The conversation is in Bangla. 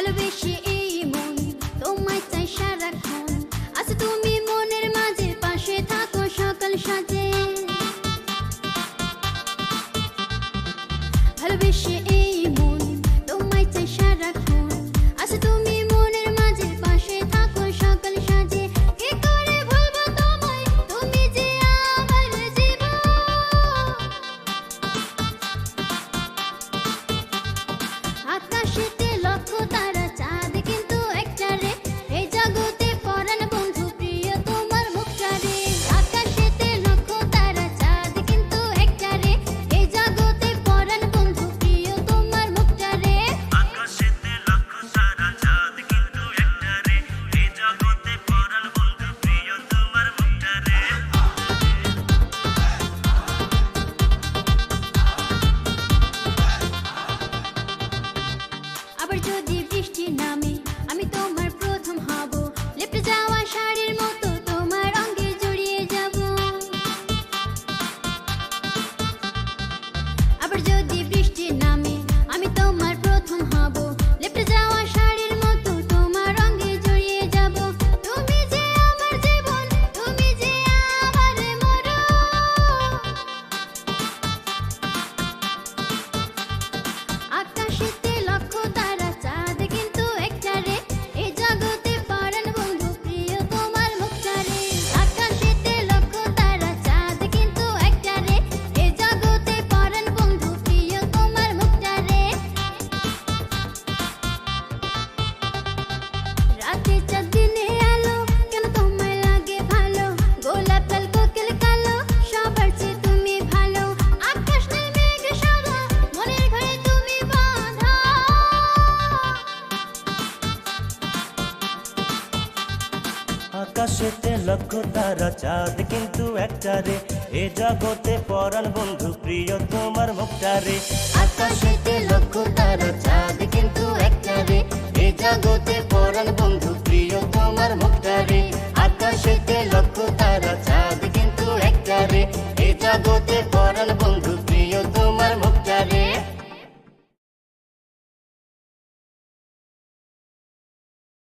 ভালোবেসে এই মন তোমায় চাই সারাক্ষণ। আচ্ছা তুমি মনের মাঝে পাশে থাকো সকাল সাজে। ভালোবেসে এই মন তোমায় চাই সারাক্ষণ। আচ্ছা তুমি মনের মাঝে পাশে থাকো সকাল সাজে। কি করে ভুলবো তোমায়, তুমি যে আমার জীবন। আকাশেতে লক্ষ তারা চাঁদ কিন্তু একটা রে, এই জগতে পরাণ বন্ধু প্রিয় তোমার মুখটা রে। আকাশেতে লক্ষ তারা চাঁদ কিন্তু একটা রে, এই জগতে পরাণ বন্ধু প্রিয় তোমার মুখটা রে। আকাশেতে লক্ষ তারা চাঁদ কিন্তু একটা রে, এই জগতে পরাণ বন্ধু প্রিয় তোমার মুখটা রে। আবার যদি বৃষ্টি নামে আমি তোমার প্রথম হব, লেপটে যাওয়া শাড়ির মতো তোমার অঙ্গে জড়িয়ে যাব। আবার যদি বৃষ্টি নামে আমি তোমার প্রথম হব, লেপটে যাওয়া শাড়ির মতো তোমার অঙ্গে জড়িয়ে যাব। তুমি যে আমার জীবন, তুমি যে আমার মরণ। আকাশেতে লক্ষ তারা চাঁদ কিন্তু একটা রে, এই জগতে পরাণ বন্ধু প্রিয় তোমার মুখটা রে। আকাশেতে লক্ষ তারা চাঁদ কিন্তু একটা রে, এই জগতে পরাণ বন্ধু প্রিয় তোমার মুখটা রে। রাতে চাঁদ দিনে আলো, কেন তোমায় লাগে ভালো। গোলাপ লাল কোকিল কালো, সবার চেয়ে তুমি ভালো। আকাশ নীল মেঘ সাদা, মনের ঘরে তুমি বাঁধা। আকাশেতে লক্ষ তারা চাঁদ কিন্তু একটা রে, এ জগতে পরাণ বন্ধু প্রিয় তোমার মুখটা রে। আকাশেতে লক্ষ তারা চাঁদ কিন্তু একটা রে, এ জগতে পরাণ বন্ধু প্রিয়